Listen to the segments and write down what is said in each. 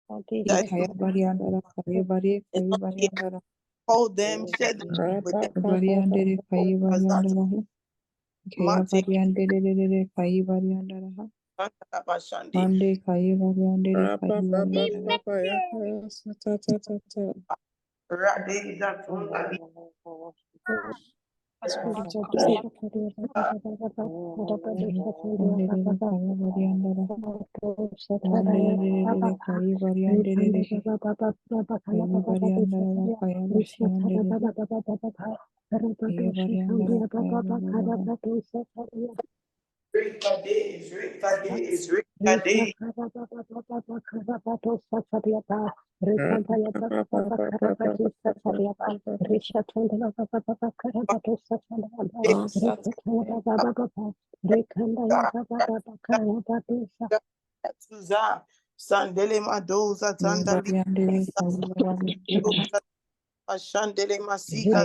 that Kaya Bariandara, Kaya Bari, Kaya Bariandara, hold them, shed them with them. Bariandere, Kaya Bariandara, Kaya Bariandere, Kaya Bariandara, Mande, Kaya Bariandere, Kaya Bariandara, Sandele Madoza Tanda Ashandele Masika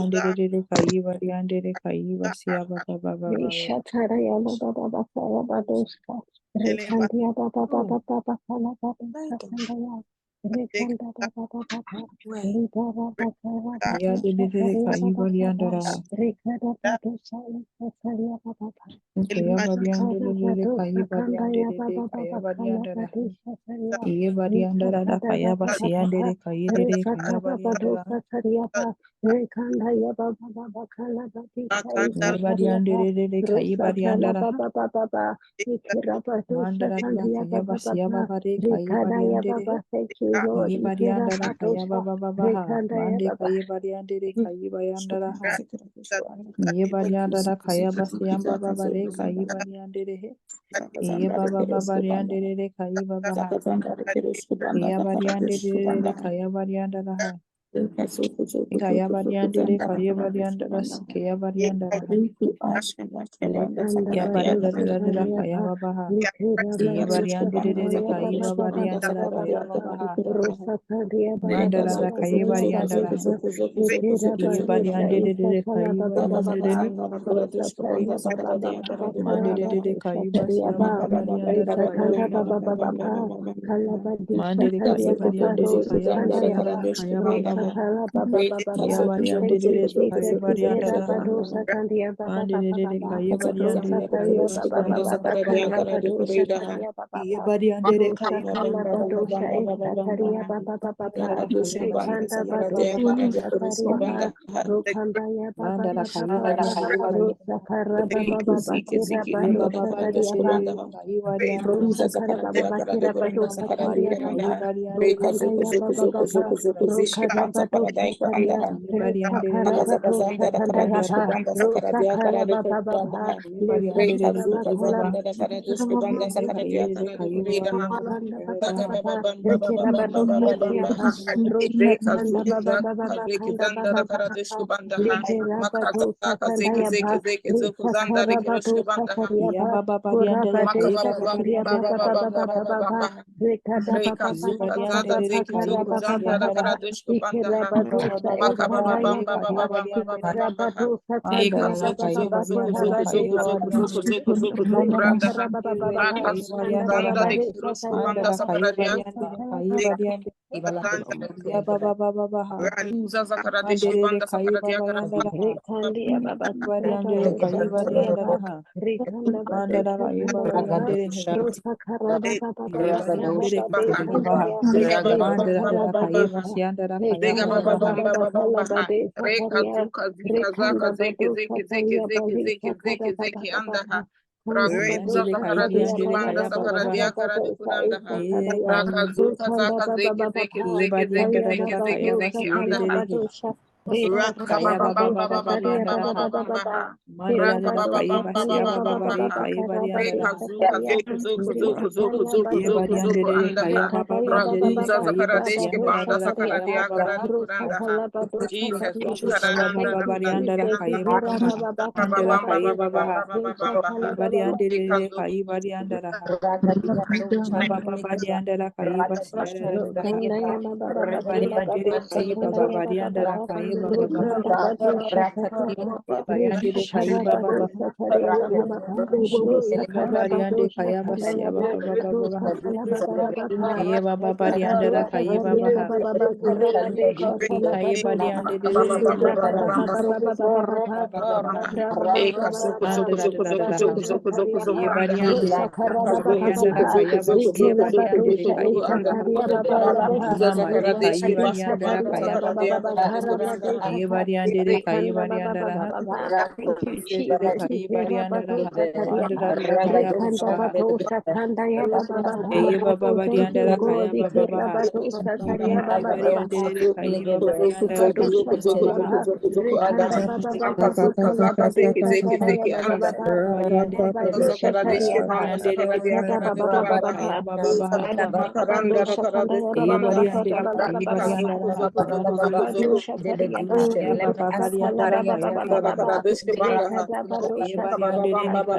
Mandere kai variandere kai vasia baba baba ya dede kai variandara kaya variandere kai variandere kaya variandara iye variandara da kaya vasiandere kai dede kaya variandara variandere kai variandara mandara da kaya vasia baba re kai variandere iye variandara kaya baba baba mande kai variandere kai variandara iye variandara kaya vasia baba bare kai variandere iye baba baba variandere kai baba iye variandere kaya variandara kaya variandere kaya variandara kaya variandara ya variandara kaya baba iye variandere kaya baba variandara kaya baba mandara da kaya variandara iye variandere kaya variandere mandere kaya vasia baba variandara kaya baba mandere kaya variandere kaya variandara kaya baba ya variandere kaya variandara mandere kaya variandere kaya vasia iye variandere kaya mandara kaya variandere kaya iye baba variandere kaya variandara Maria kaya variandere variandere variandere kaya baba mande kaya kaya variandere iya baba variandere kaya baba variandere variandere kaya variandara mandara kaya variandere kaya variandere mandara kaya variandere kaya variandere mandara variandere kaya variandara mandara kaya variandere kaya variandere iya baba baba baha mandere kaya baba yandara variandere kaya variandara mandara kaya baba yandere iya variandere kaya baha mandara kaya vasyandara kaya baba baha variandere kaya variandere kaya baba baha iya variandara kaya variandara kaya vasyandere Kaya baba baba bari andara ha. Mandara dara kaya basi ya baba bari kaya bari andara ha. Ye bari andere kaya baba bari andere kaya basi ya andara dara kaya baba ha. Jesus, Ya baba bari andara kaya baba ha. Andara kaya baba ha. Ye bari andere kaya bari andara ha. Ya baba bari andara kaya basi ya dara ha. Ye bari andere kaya baba bari andara kaya baba baba ha. Ye bari andere kaya baba baba ha. Ye baba bari ande kaya basi ya baba baba baba ha. Ye baba bari andara kaya baba ha. Ye kaya bari andere kaya baba ha. Andara dara ha. Ye bari andere kaya bari andara kaya basi ye bari andere kaya baba ha. Mama de kaya bari andara kaya baba baba ha. Ye bari andere kaya bari andara ha. Ye kaya bari andara ha. Mandara dara kaya baba ha. Ye baba bari andara kaya baba baba ha. Ye bari andere kaya baba bari andara kaya baba baba ha. Bari andere kaya bari andere kaya baba baba ha. Ye bari andere kaya bari andara ha. Ya baba bari andara kaya baba baba ha.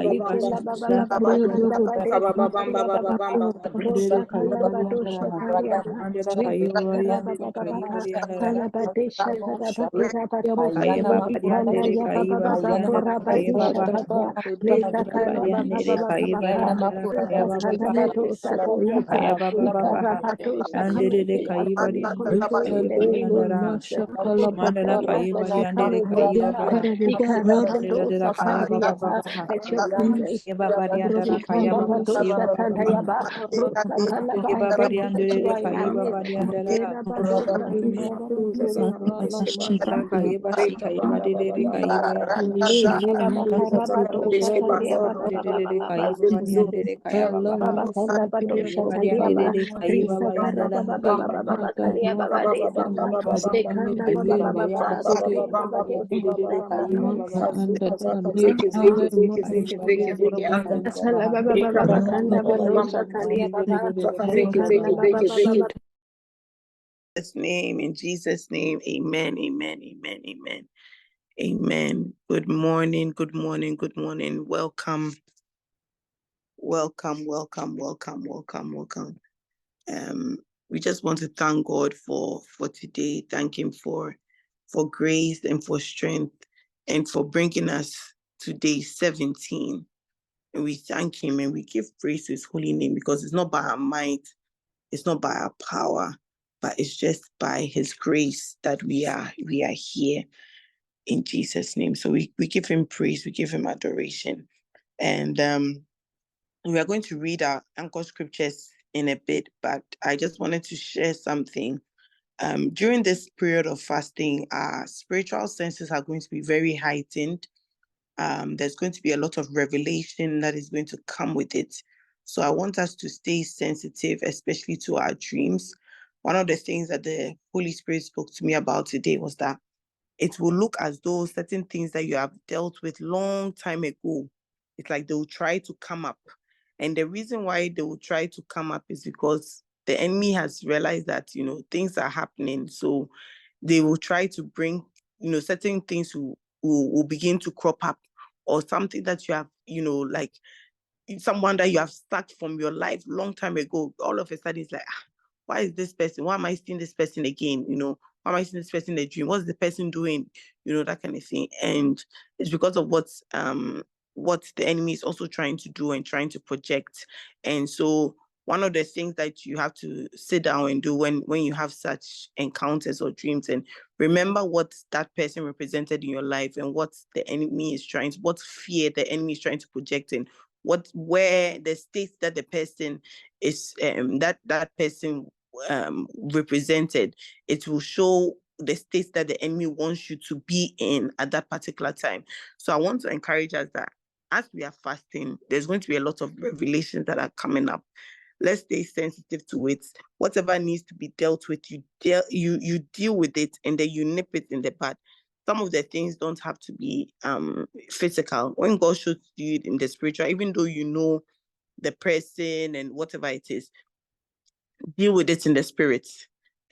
Ye bari andere kaya basi andara ha. Andere kaya bari andara ha. Andara kaya bari andere kaya bari andara ha. Kaya baba bari andere kaya basi andara kaya baba ha. Bari andere kaya bari andara kaya baba baba ha. Kaya baba baba ha. Andere kaya bari andere kaya bari andara ha. Mandara kaya bari andere kaya baba ha. Mandara kaya baba baba ha. Ye baba bari andara kaya baba siya baba baba ha. Ye baba bari andere kaya baba bari andara ha. Mandara kaya basi kaya bari andere kaya bari andara ha. Andere kaya baba bari andere kaya baba ha. Ye bari andere kaya baba bari andara ha. Ye bari kaya bari andara kaya baba bari andere kaya baba baba ha. Kaya bari andere kaya andara ha. In Jesus' name, amen, amen, amen, amen, amen. Good morning, good morning, good morning. Welcome, welcome, welcome, welcome, welcome, welcome. We just want to thank God for today. Thank Him for grace and for strength and for bringing us to day 17. And we thank Him and we give praise to His holy name, because it's not by our might, it's not by our power, but it's just by His grace that we are here in Jesus' name. So we give Him praise, we give Him adoration. And we are going to read our anchor scriptures in a bit, but I just wanted to share something. During this period of fasting, our spiritual senses are going to be very heightened. There's going to be a lot of revelation that is going to come with it. So I want us to stay sensitive, especially to our dreams. One of the things that the Holy Spirit spoke to me about today was that it will look as though certain things that you have dealt with long time ago, it's like they will try to come up. And the reason why they will try to come up is because the enemy has realized that, things are happening. So they will try to bring, certain things will begin to crop up, or something that you have, like someone that you have stuck from your life long time ago. All of a sudden it's like, why is this person? Why am I seeing this person again? Why am I seeing this person in a dream? What's the person doing? That kind of thing. And it's because of what the enemy is also trying to do and trying to project. And so one of the things that you have to sit down and do when you have such encounters or dreams, and remember what that person represented in your life, and what the enemy is what fear the enemy is trying to project in, where the state that the person is, that person represented, it will show the state that the enemy wants you to be in at that particular time. So I want to encourage us that as we are fasting, there's going to be a lot of revelations that are coming up. Let's stay sensitive to it. Whatever needs to be dealt with, you deal with it, and then you nip it in the bud. Some of the things don't have to be physical. When God shows you in the spiritual, even though you know the person and whatever it is, deal with it in the spirit.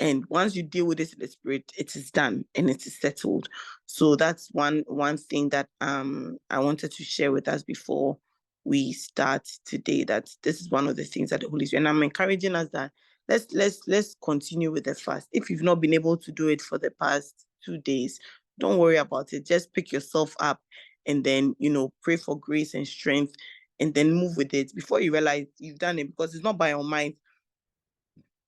And once you deal with it in the spirit, it is done and it is settled. So that's one thing that I wanted to share with us before we start today, that this is one of the things that the Holy Spirit, and I'm encouraging us that let's continue with the fast. If you've not been able to do it for the past 2 days, don't worry about it. Just pick yourself up and then, pray for grace and strength, and then move with it before you realize you've done it, because it's not by your mind,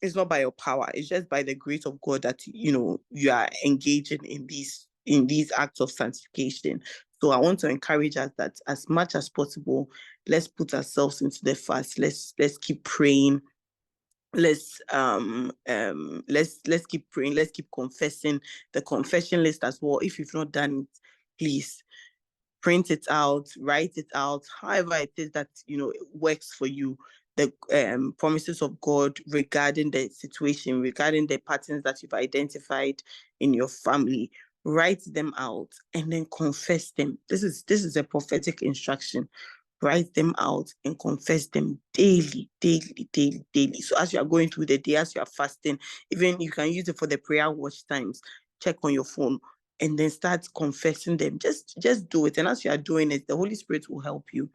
it's not by your power, it's just by the grace of God that you are engaging in these acts of sanctification. So I want to encourage us that as much as possible, let's put ourselves into the fast. Let's keep praying. Let's keep praying. Let's keep confessing. The confession list as well. If you've not done it, please print it out, write it out, however it is that it works for you. The promises of God regarding the situation, regarding the patterns that you've identified in your family, write them out and then confess them. This is a prophetic instruction. Write them out and confess them daily. So as you are going through the day, as you are fasting, even you can use it for the prayer watch times. Check on your phone and then start confessing them. Just do it. And as you are doing it, the Holy Spirit will help you.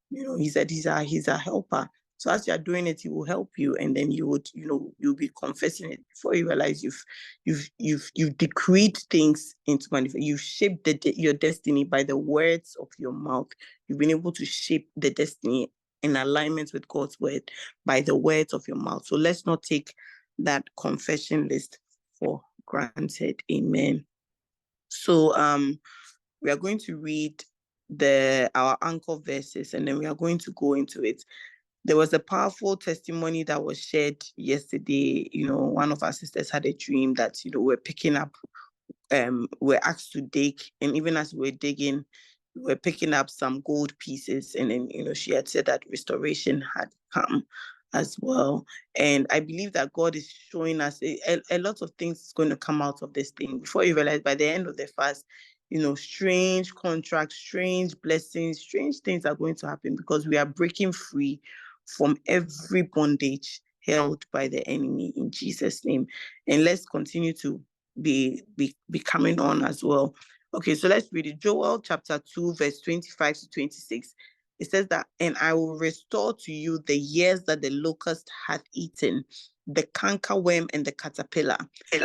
He said he's a helper. So as you are doing it, he will help you, and then you'll be confessing it before you realize you've decreed things into manifest. You've shaped your destiny by the words of your mouth. You've been able to shape the destiny in alignment with God's word by the words of your mouth. So let's not take that confession list for granted. Amen. So we are going to read our anchor verses, and then we are going to go into it. There was a powerful testimony that was shared yesterday. One of our sisters had a dream that we're picking up, we're asked to dig, and even as we're digging, we're picking up some gold pieces, and then she had said that restoration had come as well. And I believe that God is showing us a lot of things is going to come out of this thing before you realize by the end of the fast. Strange contracts, strange blessings, strange things are going to happen, because we are breaking free from every bondage held by the enemy in Jesus' name. And let's continue to be coming on as well. Okay, so let's read it. Joel chapter 2, verse 25 to 26. It says that, and I will restore to you the years that the locust hath eaten, the cankerworm and the caterpillar,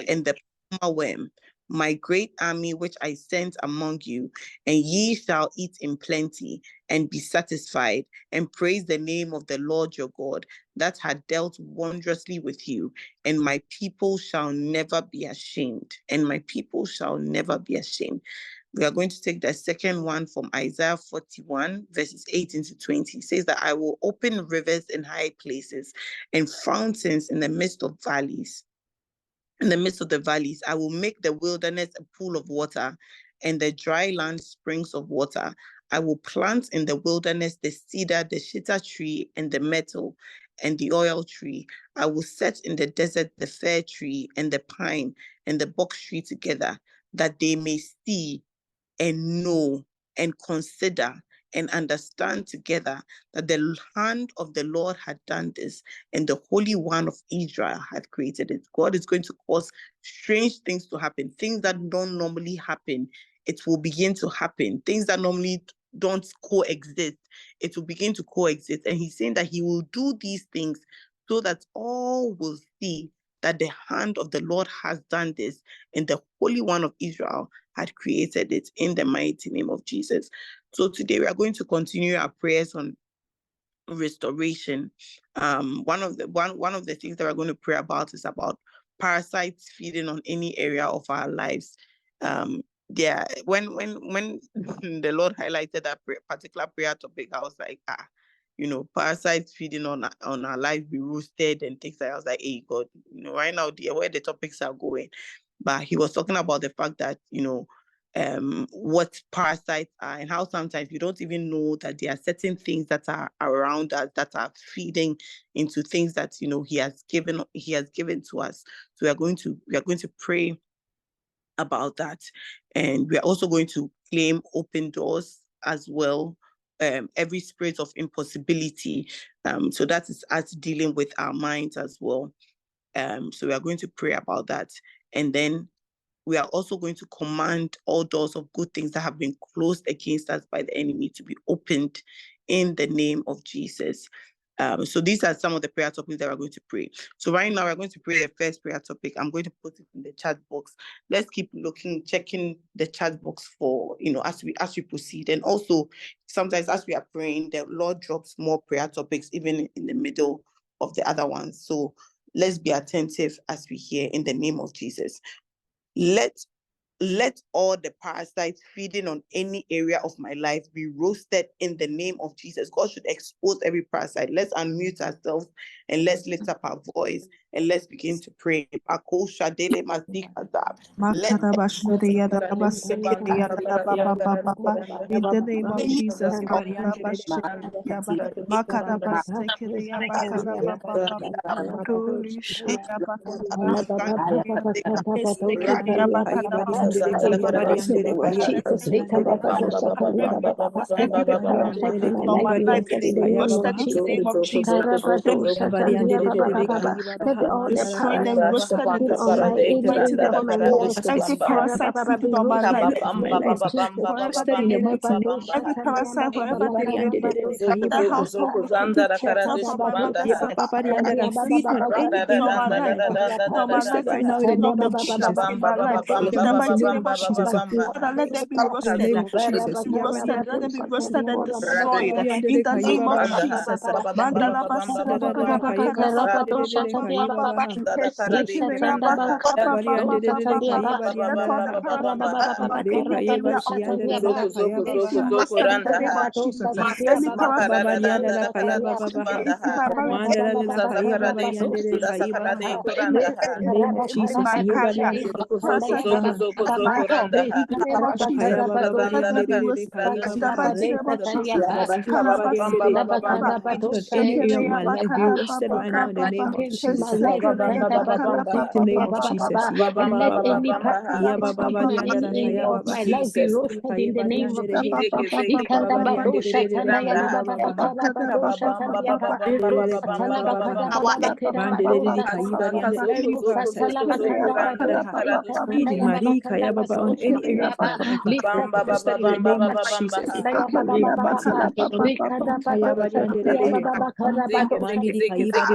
and the palmer worm, my great army which I sent among you, and ye shall eat in plenty and be satisfied, and praise the name of the Lord your God, that had dealt wondrously with you, and my people shall never be ashamed. And my people shall never be ashamed. We are going to take the second one from Isaiah 41, verses 18 to 20. It says that I will open rivers in high places and fountains in the midst of valleys. In the midst of the valleys, I will make the wilderness a pool of water, and the dry land springs of water. I will plant in the wilderness the cedar, the shittah tree, and the myrtle, and the oil tree. I will set in the desert the fir tree, and the pine, and the box tree together, that they may see and know and consider and understand together that the hand of the Lord had done this, and the Holy One of Israel had created it. God is going to cause strange things to happen, things that don't normally happen. It will begin to happen. Things that normally don't coexist, it will begin to coexist. And he's saying that he will do these things so that all will see that the hand of the Lord has done this, and the Holy One of Israel had created it, in the mighty name of Jesus. So today we are going to continue our prayers on restoration. One of the things that we're going to pray about is about parasites feeding on any area of our lives. When the Lord highlighted that particular prayer topic, I was like, parasites feeding on our life, be roasted and things like that. I was like, hey God, right now, where the topics are going. But he was talking about the fact that, what parasites are, and how sometimes you don't even know that there are certain things that are around us that are feeding into things that he has given to us. So we are going to pray about that, and we are also going to claim open doors as well. Every spirit of impossibility, so that is us dealing with our minds as well. So we are going to pray about that, and then we are also going to command all doors of good things that have been closed against us by the enemy to be opened in the name of Jesus. So these are some of the prayer topics that we're going to pray. So right now we're going to pray the first prayer topic. I'm going to put it in the chat box. Let's keep checking the chat box for, as we proceed. And also sometimes as we are praying, the Lord drops more prayer topics even in the middle of the other ones. So let's be attentive as we hear in the name of Jesus. Let all the parasites feeding on any area of my life be roasted in the name of Jesus. God should expose every parasite. Let's unmute ourselves and let's lift up our voice and let's begin to pray. In the name of Jesus, taking away from me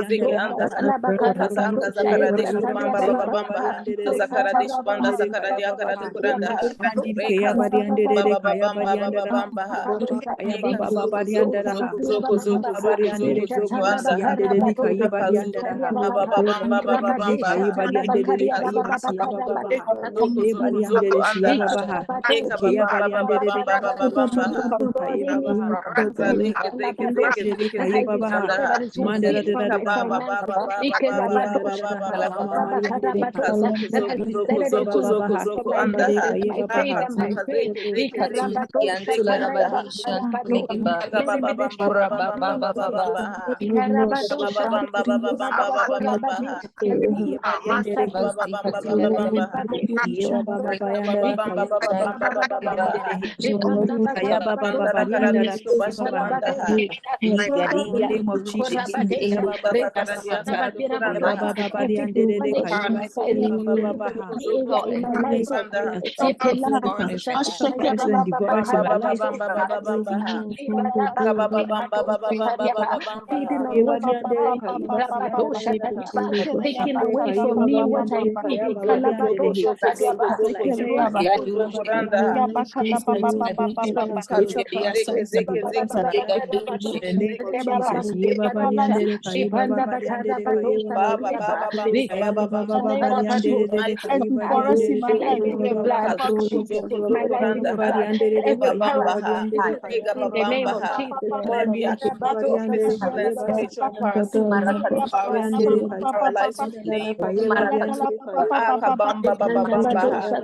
what I need.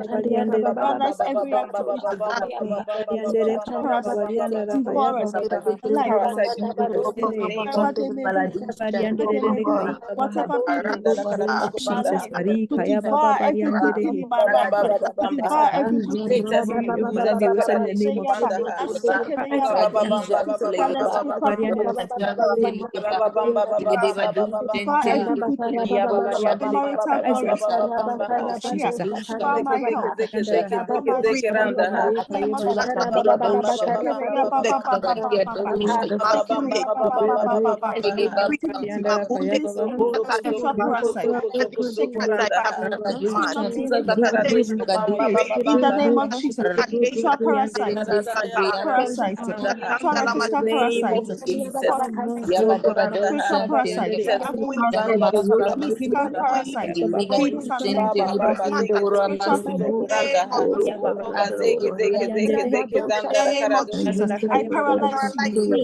paralyze every activity of the enemy. Devour us, paralyze us. Whatever they may do, whatever be their Jesus, to devour every good thing in my life, to devour every good thing in Jesus, my in the name of marital glory, my health, my in the name of Jesus, spiritual parasites, parasites, spiritual parasites, spiritual parasites, mystical parasites, feeding something, I paralyze you.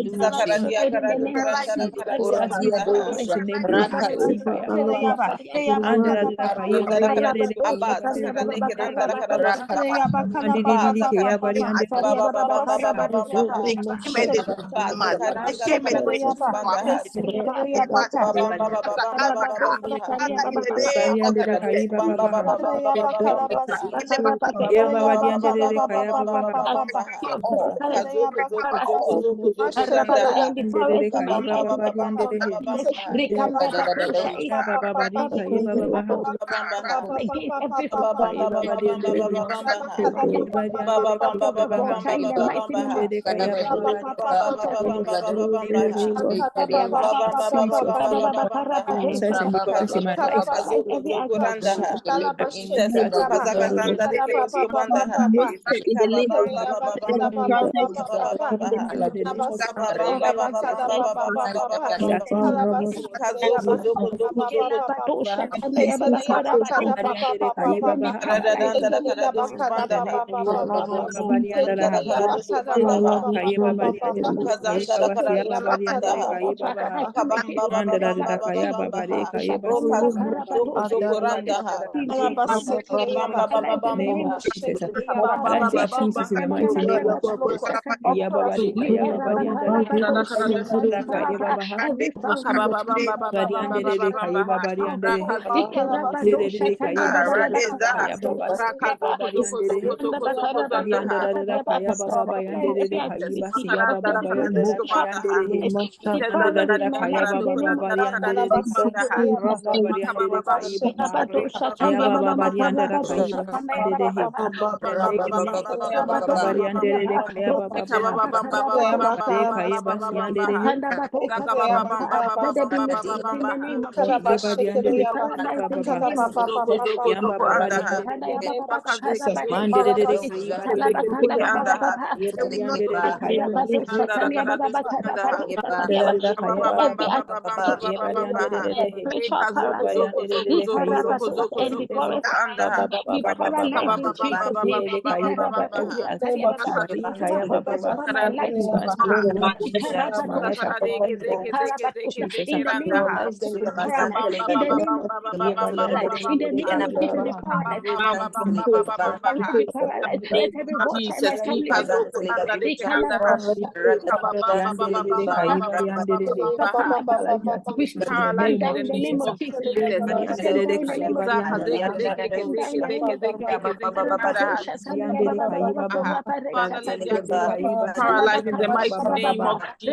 Paralyzed in the mighty name of Jesus.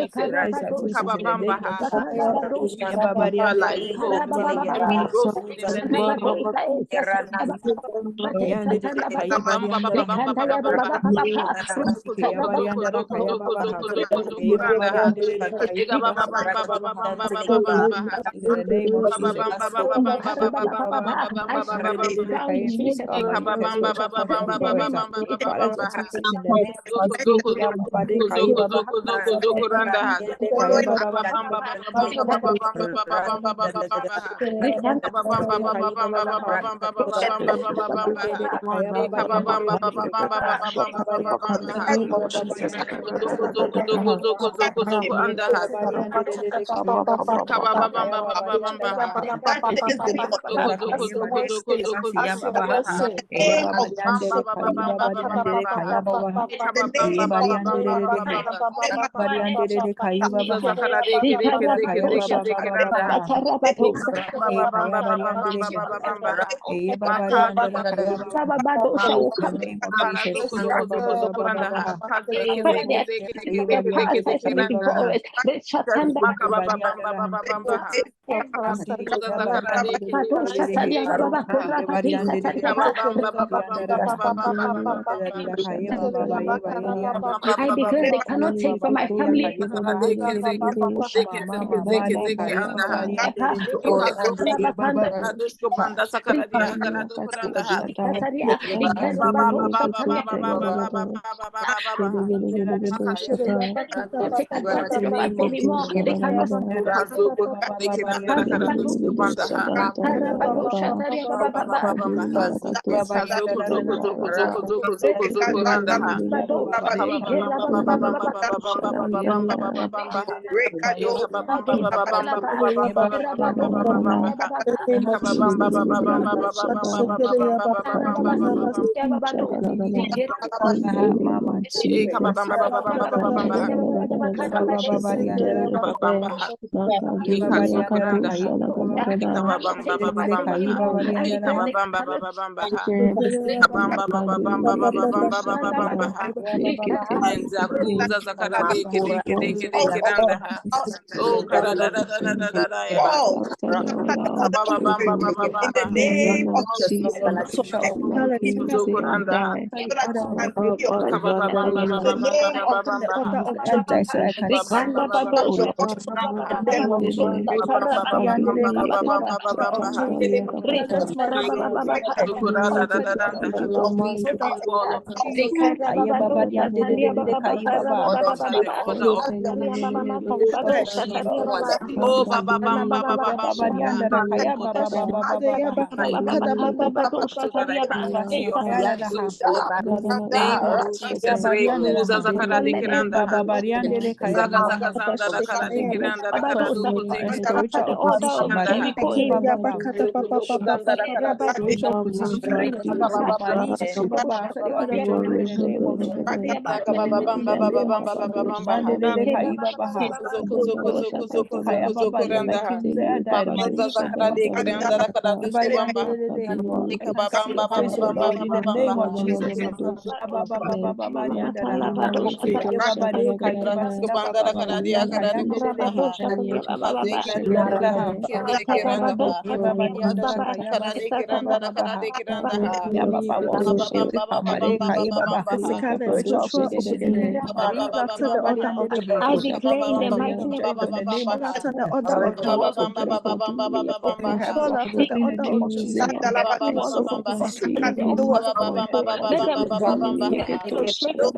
Eye baba yandere kayi baba yandere kaya baba ha. Eye bari yandere de ha. Bari yandere kayi baba ha. Aya kaya baba baba baba ha. Eye kaya bari yandere he. Eye baba yandere kaya baba ha. In the name of Jesus. Eye baba baba baba ha. Eye bari yandere kayi baba ha. Eye bari yandere ha. Eye bari yandere he. Eye bari yandere he. I declare they cannot take from my family. In the name of Jesus. Mama Oh, in the name of Jesus. Oh, Baba Bamba Baba Baba name of Jesus, Rekuza Zakara de Kiranda, Zaga Zaga Zanda da Kara de Kiranda, da Kara do spiritual opposition, spiritual opposition, the order to do in the name of Jesus. In the name of Jesus. Mandele Kaiba Baha. Kaya Baba, like Isaiah died, everybody under the day. Place, oh Lord, in the name of Jesus. Baba I declare in the mighty name of in the name of Jesus. the name of Jesus. let them frustrate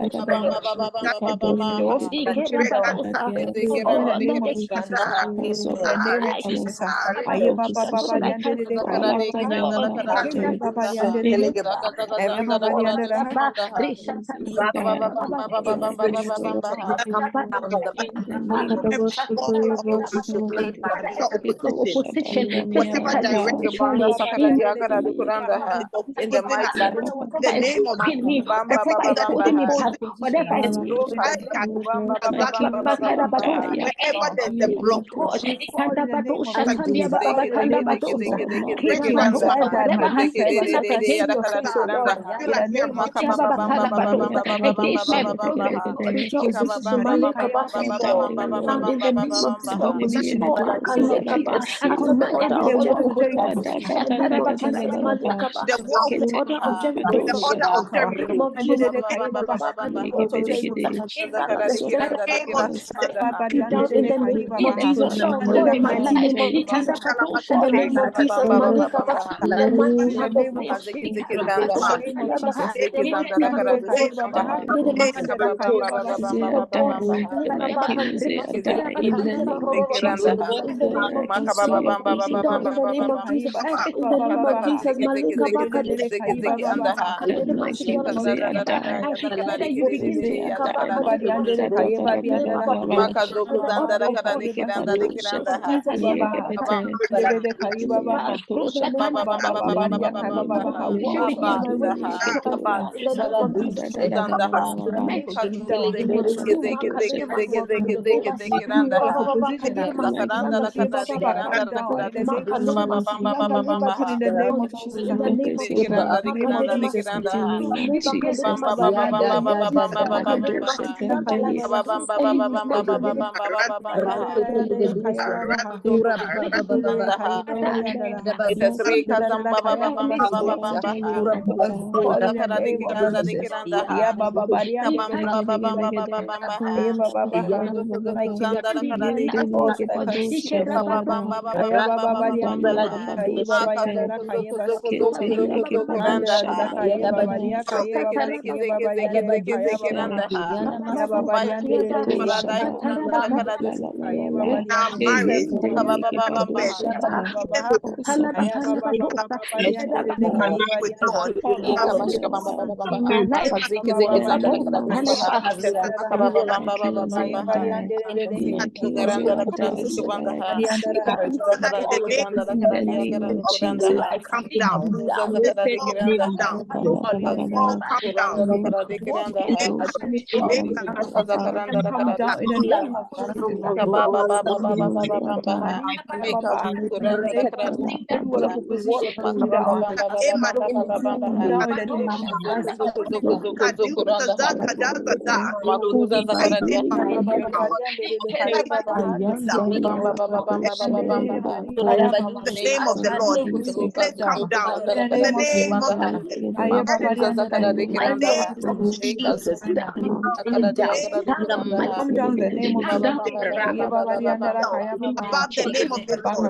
In the name of Jesus. In the name of Jesus. Aye baba baba yandere de kaye baba yandere de eve baba yandere ha. Opposition, Whatever direction in the mighty the name of me, whatever is holding me back, whatever is wherever there's the block, God, In the name of Jesus. In the name of Jesus. breaking us Isaiah died, whatever but he has said, risen up this against is your place, face, oh oh Lord. Lord, In the name of Jesus. against my progress, spiritual opposition, found in the name of Jesus, opposition, oh, I can live up, I command every order of Jericho, the wall every order of Jericho, the order of in the Jericho. name of Jesus, down in the name of Jesus, over my life, in the name of Jesus, the man In the name of Jesus. In the name of Jesus. Mandele kaye baba ha. Mandele kaye baba ha. in the name of Jesus, in the name of Jesus, down in the name of Jesus, in the name of Jesus, Malika Baka, I declare that you begin to look up Everybody under the kaye body under the Jesus. Jesus, Baba ha. Mandele kaye baba ha. Baba baba baba baba Baha, walk me in my way, Shikaba, in the name of Jesus, make me down, in the name of position I come down, in the name of Jesus, in the name of Jesus, in the name of Jesus, in the name of Jesus, in the name of Jesus, ya da da da da da da da, Yakala Baba, Our marriage, with God, in my life, that in the name of of Jesus, all come down, all come down, come down in the name of Jesus. Everywhere of opposition come down. Come down in the name of Jesus. Makuza zakaradia the name of the Lord. Let come down in the name of Jesus. Jesus, down, down, in the mighty Come down in the name of Jesus. Above the name of the Lord.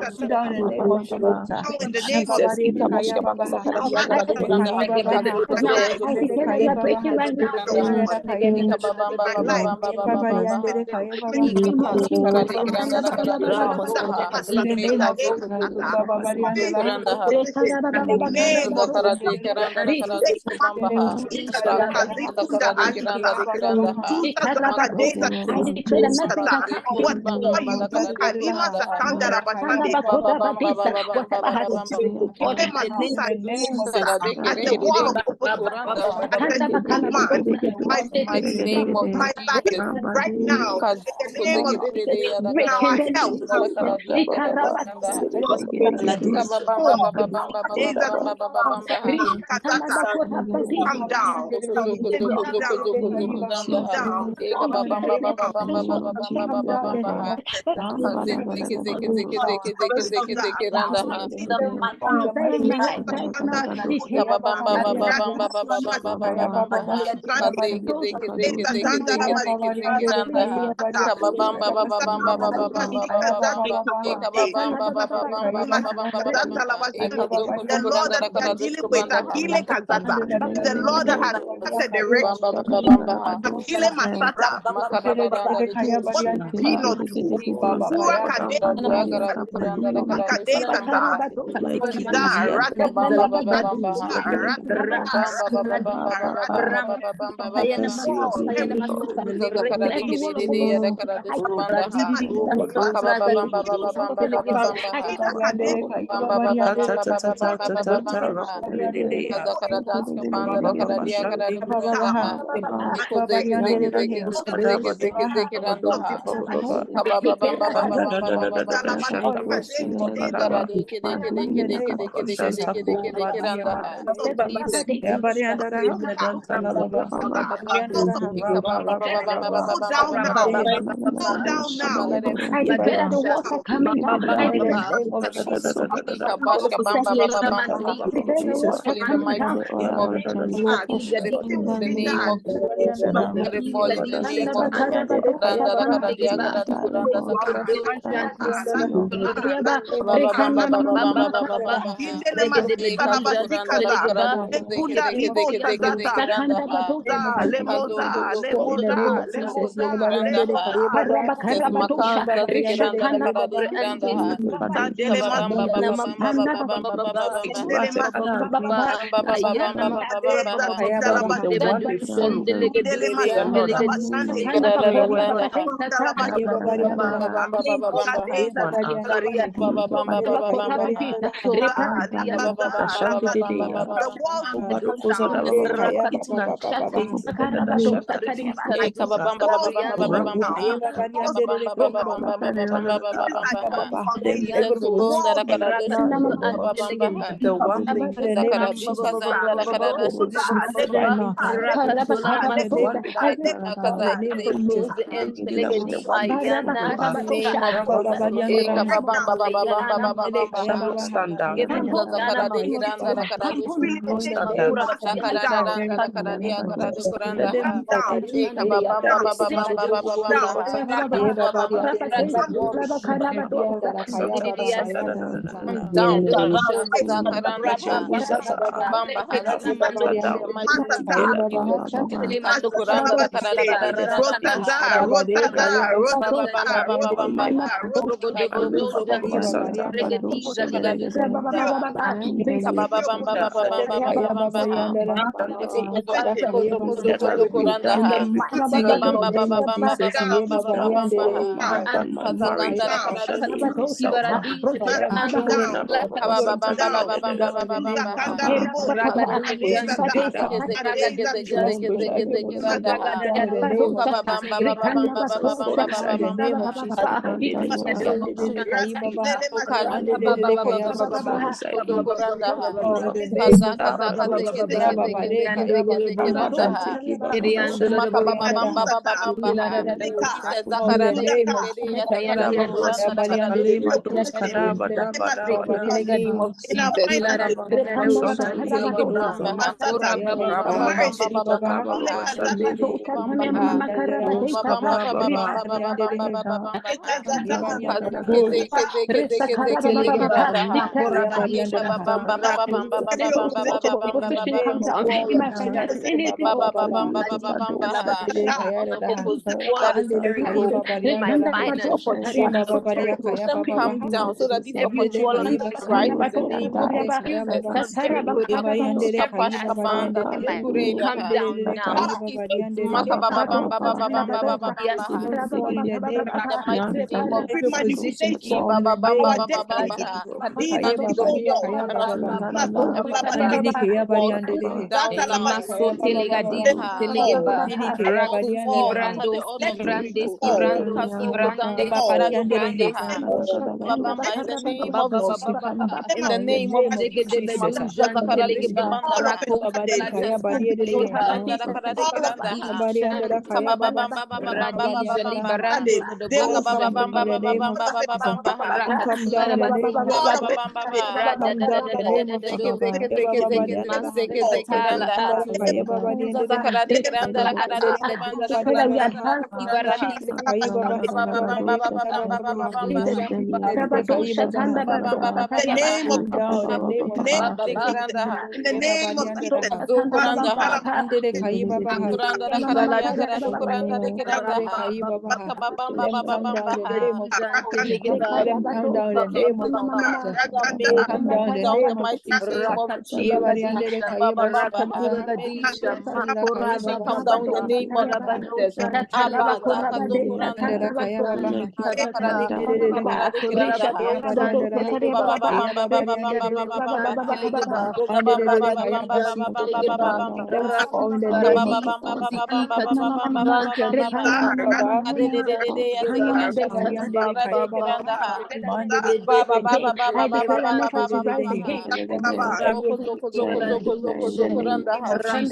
Come down in the name of Jesus. Now in the name of Jesus, I declare my breakthrough right now. I declare my breakthrough right now. my life, In the name of Jesus. name of I declare the message has come. whatever you do, Kalima Sakanda Rabashande, Whatever has been before Ile the name Matusa, In the name of as a wall of opposition, as a evil man, my mighty name of my life Jesus. right now, in the name of Jesus, in break in our the name health, of Jesus. Jesus, Kazata, come down, come down, come down, come down. In the mighty name of my life right now. The Lord that we are dealing with, Akile Kazaza, is the Lord that has started the race. Akile Masata, what did he not do? Ura Kade, Kade Tata, Ikiza, Every wall of opposition, I down now. I declare that the walls are coming down. I declare the name of Jesus. walls are In the coming mighty down. name of Jesus. In the name of Jesus. Let it fall in the name of Jesus. Randa da kada dia kada da kuranda da kada da ba ba ba ba ba ba ba ba ba ba ba ba ha. E kazu kuranda da kada da zeke zeke zeke zeke zeke randa ha. Kazo kuzo In kuzo the name kuzo of kuzo Jesus. kuzo kuranda ha. Jesus makanza zeke randa da kada da kuranda ha. E ba ba ba ba ba ba ba ba ba ba ba ba ba ba ba ha. Ba ba ba ba ba ba ba ba ba ba ha. The one we follow. You are not Kada da da da da ha. Ayé bàbá rí àndàrà. Ba ba ba ba ba ba ba ba ha. Ayé bàbá rí àndàrà. The walls will come down. The walls will come down.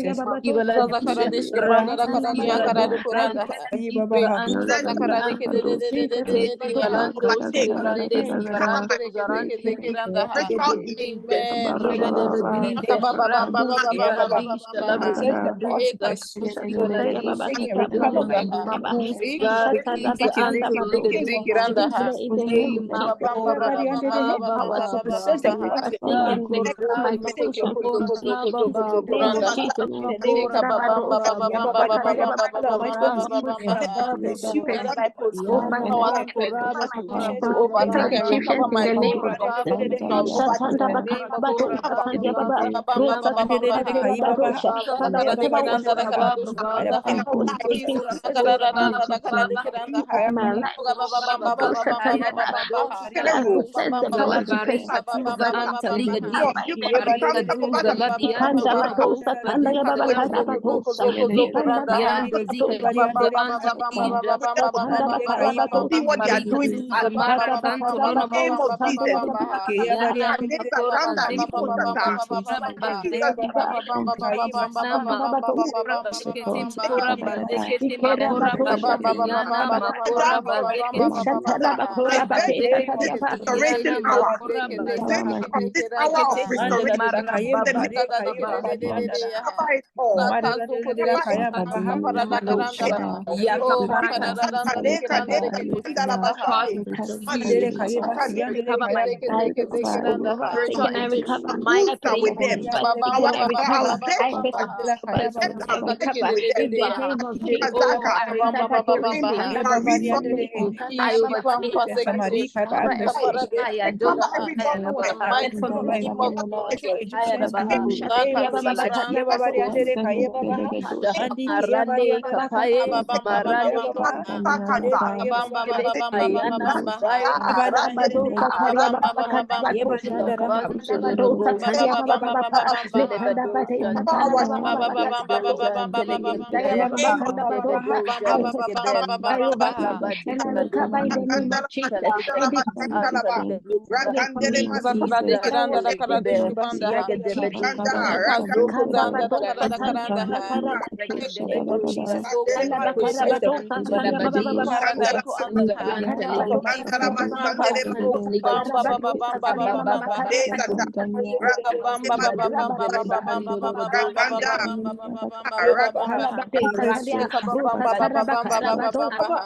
Come down so that these opportunities rise in the name of Jesus. In the name of to overtake and recover my glory. I possess the power to curse. Antaliga di Pariga Duza Ladianda Batosa Tandaya Baba Karabatosa Lipanda Bakanda Zika the Anta Panda Bakarabatosa Pariga Duza Mara Santo Lona Mosa Tandaya Baba Yana Makora I recover my place. I recover. I recover. In the name of Jesus, oh, I recover healing pain. I overtake. I adore. I Arande kapaye marande ayana sai arabado sataria baba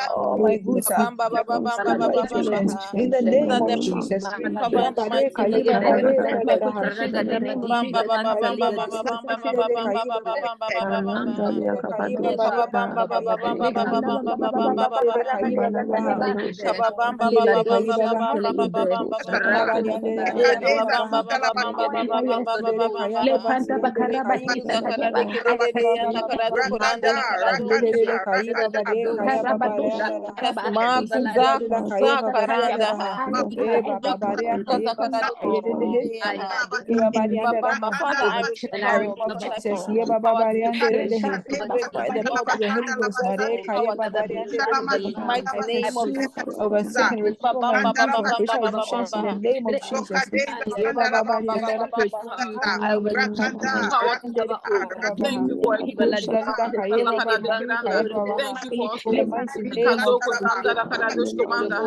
Oh my goodness, in the name of Jesus. Over sick and restore my youth and spiritual deficiency in the name of Jesus. Thank you for healing. In the mighty name of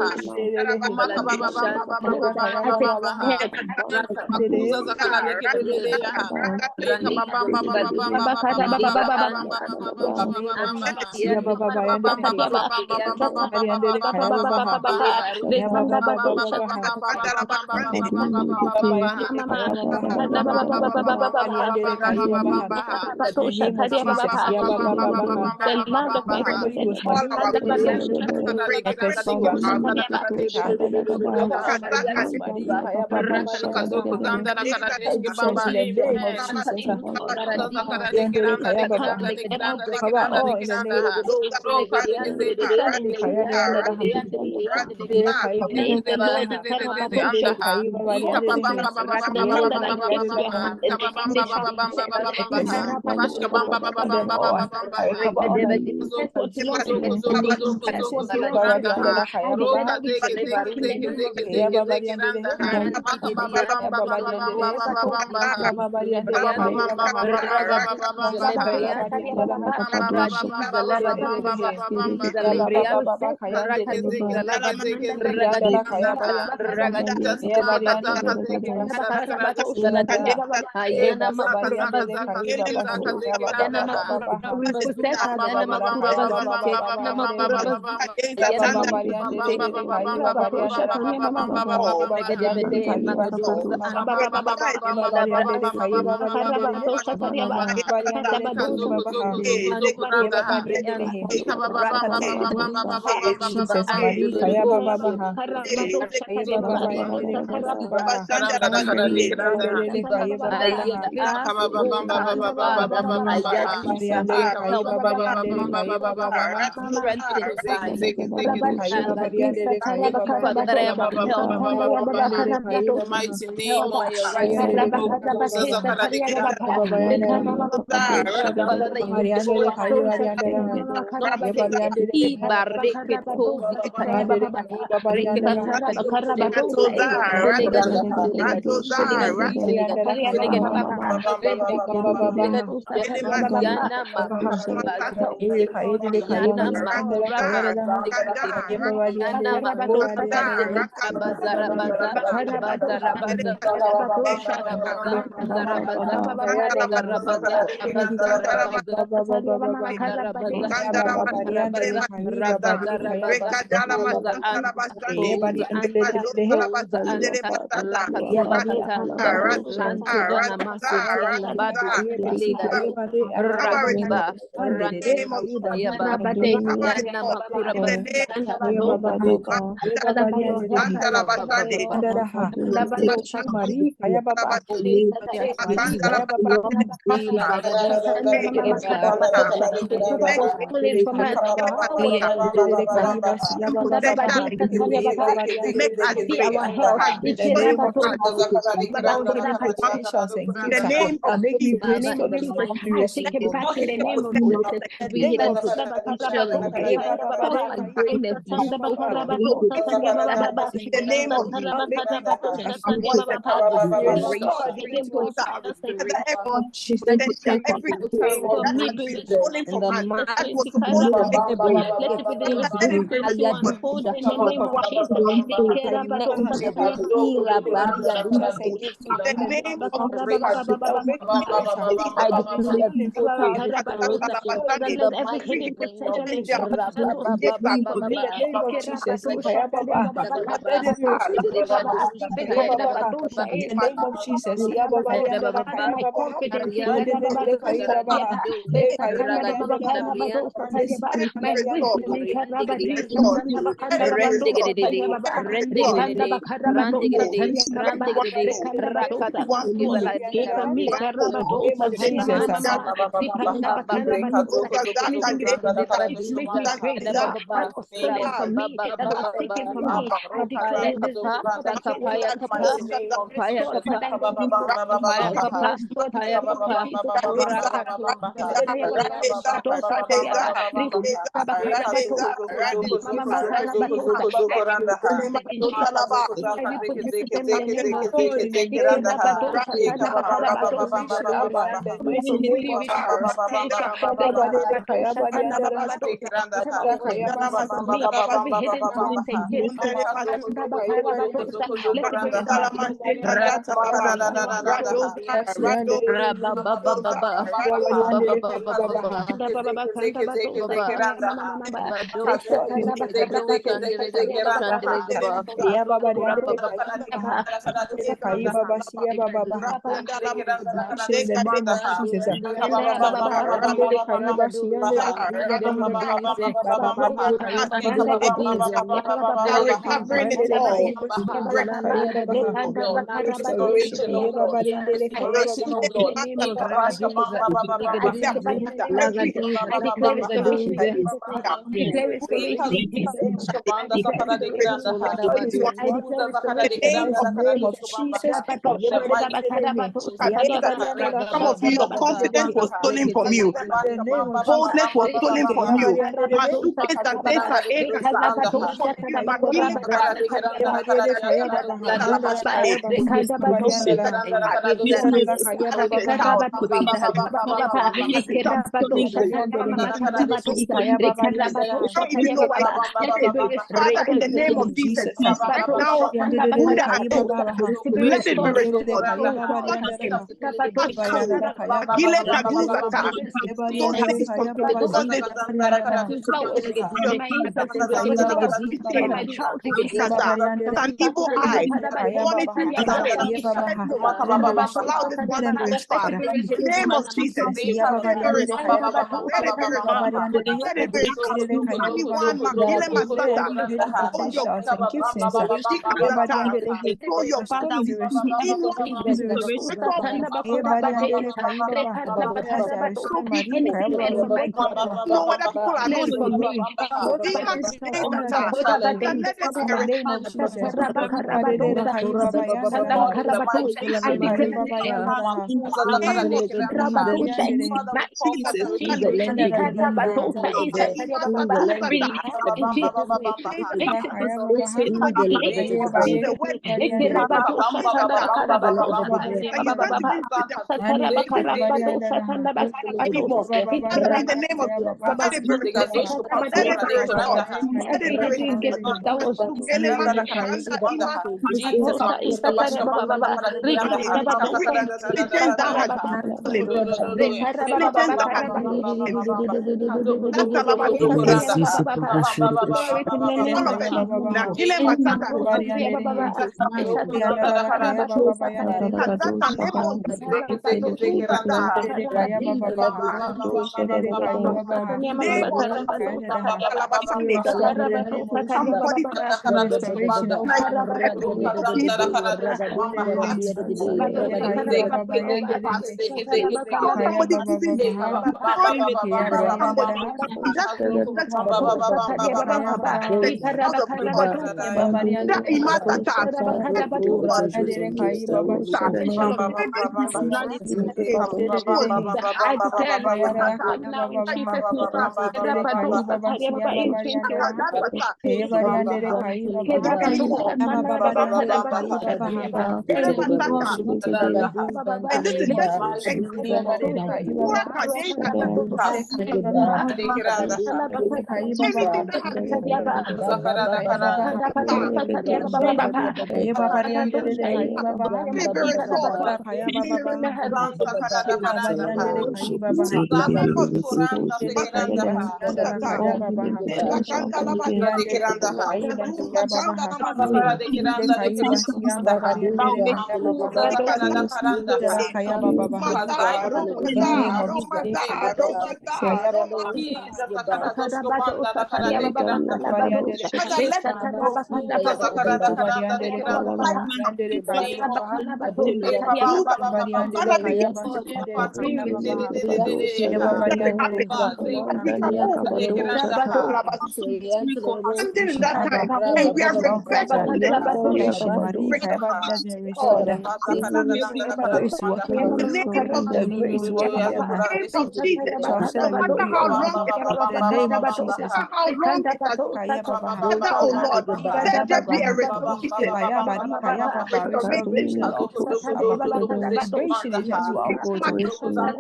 that I am upheld by your mighty name of Some of you, your confidence was stolen from you. Boldness was stolen from you. Father, in the name of Jesus, right now, let it be restored. An evil eye, monitoring the spirit. Allow this one to be restored. In the name of Jesus, let it be restored. Let it be restored. Let it be restored. Anyone, Makile Masata, hold your control your boundaries. Know whether people are not for me. Let in the name of Jesus. in the mighty name I declare of the name of Jesus. Jesus. name of Rabakusha, in Father, his we call mighty name, such a Jesus. restoration in the name of Ikarabatosa, Jesus. Release in Jesus' name. Release in his spirit. Release in use the Jesus' word name. Ikarabatosha, Tandabakara, and you went to visit them. Satarabakarabatosa, Tandabakarabato. Anymore. Father, in the name of Jesus, let it be restored. Let it be restored. Let it be Everything restored. that was Jesus, Batosa, Baba, Rikarabato, Diligence that has hallelujah. Diligence that has Restore it in the name all of of them. Jesus. Nakile matata. Kazata lebo. Name of Kalabashande. Somebody Restoration, oh like God. saw somebody giving money to somebody. That's out of the body. That imatata. Every personality I declare right now in Jesus' name. Rabadosa, Tariababa, in 2024. Kerabadosa, Tandabakarabadosa, thank you, Lord. and this is just anything that has be restored. In the name of Something in that time, and we are reversing it. restoration, Marie Kayaba, that they restored. God is working In on the us. name of The Lord is working there, man. name of Jesus. So I said No that we will matter be how all long it has the been, name of no Jesus. matter how long it has been, Kaya Baba, Father, oh Lord, let there be a restoration. Kaya Bari, Kaya Baba, Restoration. restoration, oh God, Abba. Restoration is just our portion. Mare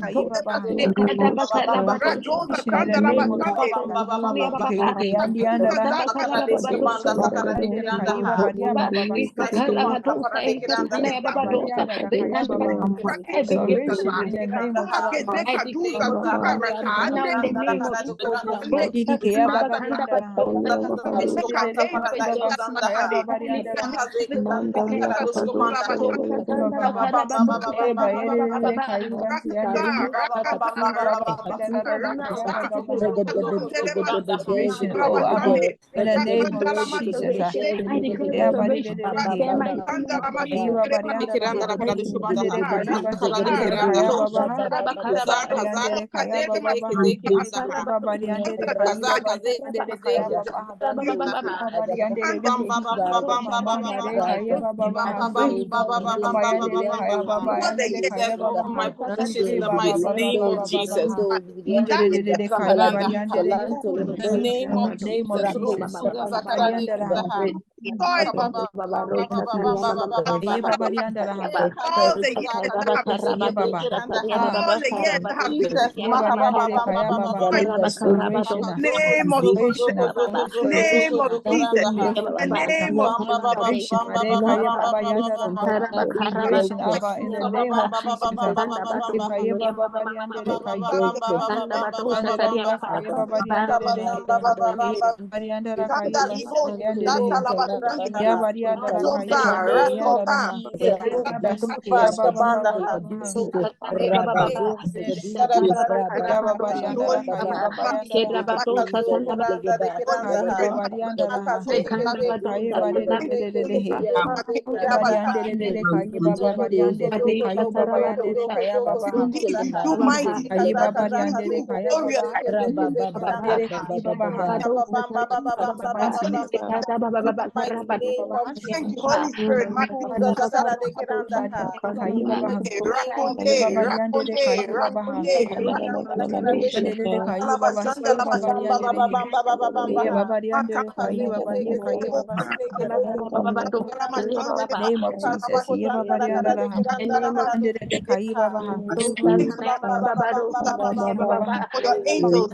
Kaya Baba, restoration in the name of Ike Andi Andala, Kaya Baba, restoration in the name of Jesus. I declare right now in the name of Jesus. Didi Kaya Baba, restoration, oh Abba, in the name of Jesus. I declare restoration in the mighty name of Jesus. What the year My possession in the mighty name of Jesus. that is In the name of Name of Jesus. Jesus. destroyed all the years that have been all the years that have been Jesus. Restoration, name of restoration, name of Jesus, the name of restoration, restoration, Abba, in the name of Jesus. Yabaria Dara Kaya Babaria Dara Yabasi Holy Spirit, name of Jesus. for your angels,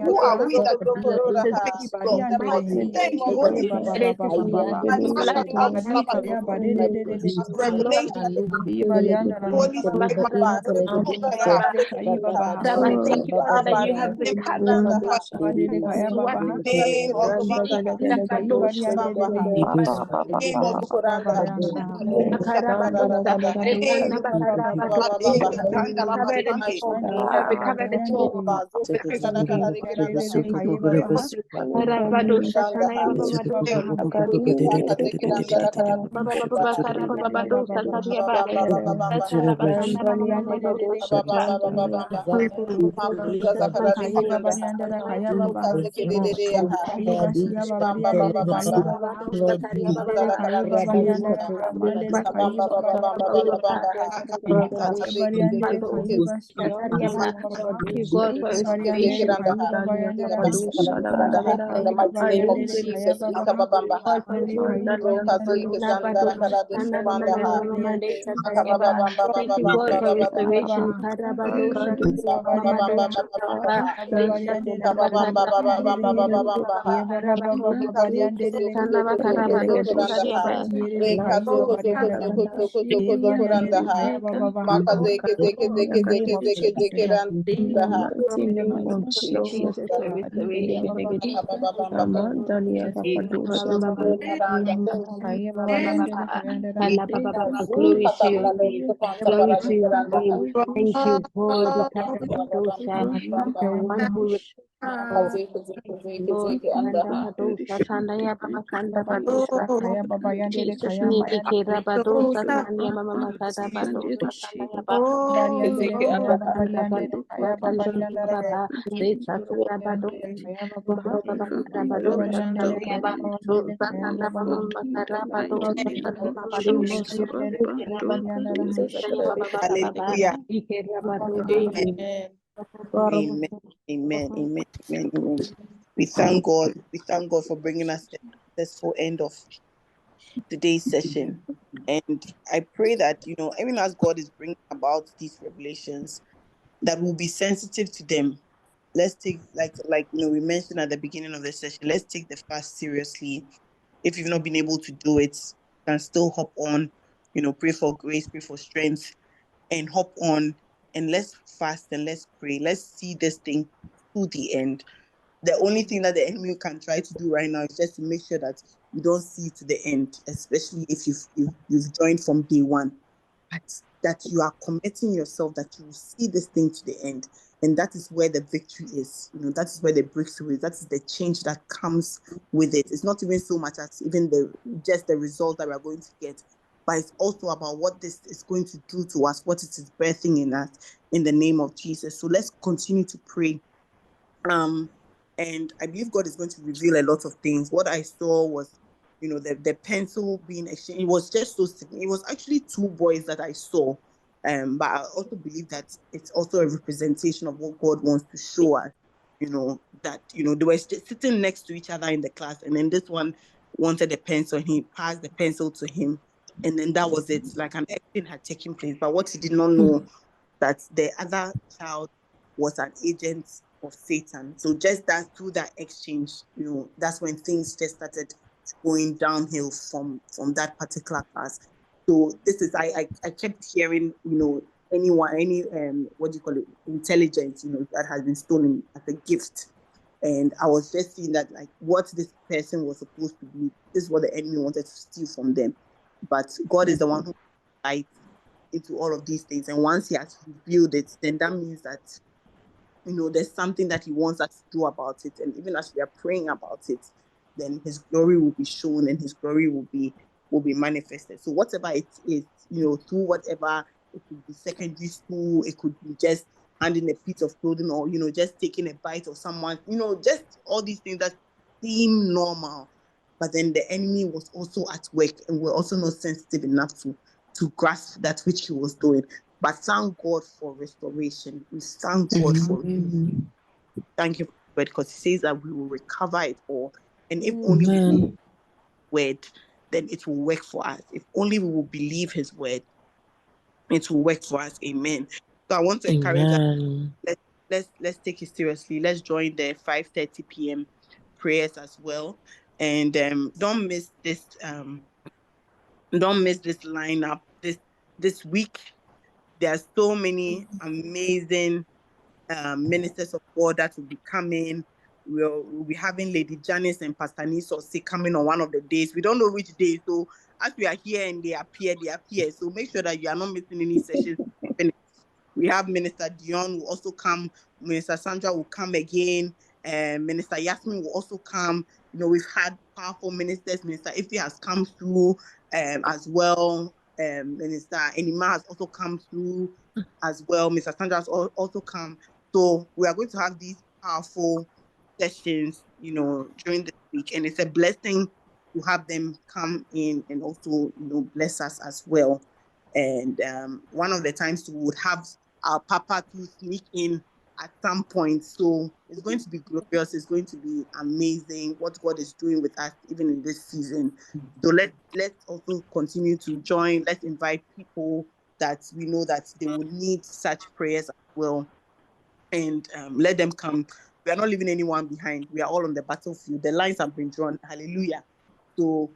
who are we that thank you, Holy Thank you, Father, that you have been covering us. name of Glory to your name. Glory to your name. Thank you, God. One who Lord, Jesus name, Hallelujah. Amen. Amen. Amen. Amen. We thank God. We thank God for bringing us to the successful end of today's session. And I pray that, even as God is bringing about these revelations, that we'll be sensitive to them. Let's take, we mentioned at the beginning of the session, let's take the fast seriously. If you've not been able to do it, you can still hop on, pray for grace, pray for strength, and hop on, and let's fast and let's pray. Let's see this thing to the end. The only thing that the enemy can try to do right now is just to make sure that you don't see to the end, especially if you've joined from day one, but that you are committing yourself that you will see this thing to the end. And that is where the victory is. That is where the breakthrough is. That is the change that comes with it. It's not even so much as even just the result that we're going to get, but it's also about what this is going to do to us, what it is birthing in us, in the name of Jesus. So let's continue to pray. And I believe God is going to reveal a lot of things. What I saw was, the pencil being exchanged. It was just so significant. It was actually two boys that I saw. But I also believe that it's also a representation of what God wants to show us. That, they were sitting next to each other in the class, and then this one wanted a pencil, and he passed the pencil to him. And then that was it. Like an accident had taken place. But what he did not know, that the other child was an agent of Satan. So just that, through that exchange, that's when things just started going downhill from that particular class. So this is, I kept hearing, anyone, any what do you call it, intelligence, that has been stolen as a gift. And I was just seeing that, like, what this person was supposed to be, this is what the enemy wanted to steal from them. But God is the one who lights into all of these things. And once he has revealed it, then that means that, there's something that he wants us to do about it. And even as we are praying about it, then his glory will be shown and his glory will be manifested. So whatever it is, through whatever, it could be secondary school, it could be just handing a piece of clothing, or, just taking a bite of someone, just all these things that seem normal. But then the enemy was also at work, and we're also not sensitive enough to grasp that which he was doing. But thank God for restoration. We thank God for thank you for it, because he says that we will recover it all. And if only we will word, then it will work for us. If only we will believe his word, it will work for us. Amen. So I want to encourage us, let's take it seriously. Let's join the 5:30 p.m. prayers as well. And don't miss this lineup this week. There are so many amazing ministers of God that will be coming. We'll be having Lady Janice and Pastor Nisosi coming on one of the days. We don't know which day. So as we are here and they appear. So make sure that you are not missing any sessions. We have Minister Dion will also come. Minister Sandra will come again. Minister Yasmin will also come. We've had powerful ministers. Minister Ife has come through as well. Minister Enima has also come through as well. Mr. Sandra has also come. So we are going to have these powerful sessions, during this week. And it's a blessing to have them come in and also, bless us as well. And one of the times we would have our Papa to sneak in at some point. So it's going to be glorious. It's going to be amazing what God is doing with us, even in this season. So let's also continue to join. Let's invite people that we know that they will need such prayers as well. And let them come. We are not leaving anyone behind. We are all on the battlefield. The lines have been drawn. Hallelujah. So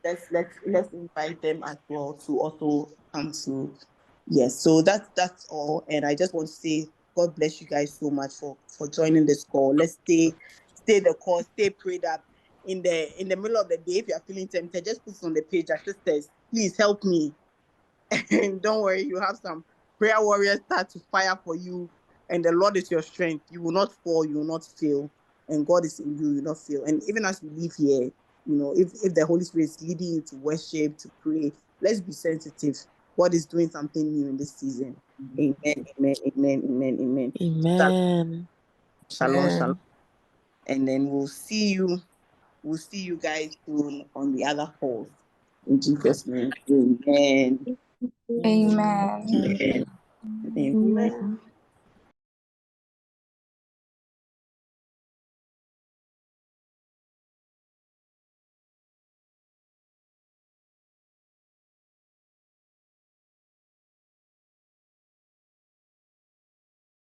let's invite them as well to also come through. Yes, so that's all. And I just want to say God bless you guys so much for joining this call. Let's stay the course, stay prayed up. In the middle of the day, if you are feeling tempted, just put it on the page as sisters, please help me. And don't worry, you have some prayer warriors start to fire for you, and the Lord is your strength. You will not fall, you will not fail, and God is in you, you will not fail. And even as we live here, if the Holy Spirit is leading you to worship, to pray, let's be sensitive. God is doing something new in this season. Amen, amen, amen, amen, amen. Amen. Shalom, shalom. And then we'll see you guys soon on the other calls. In Jesus' name, amen. Amen. Amen. Amen.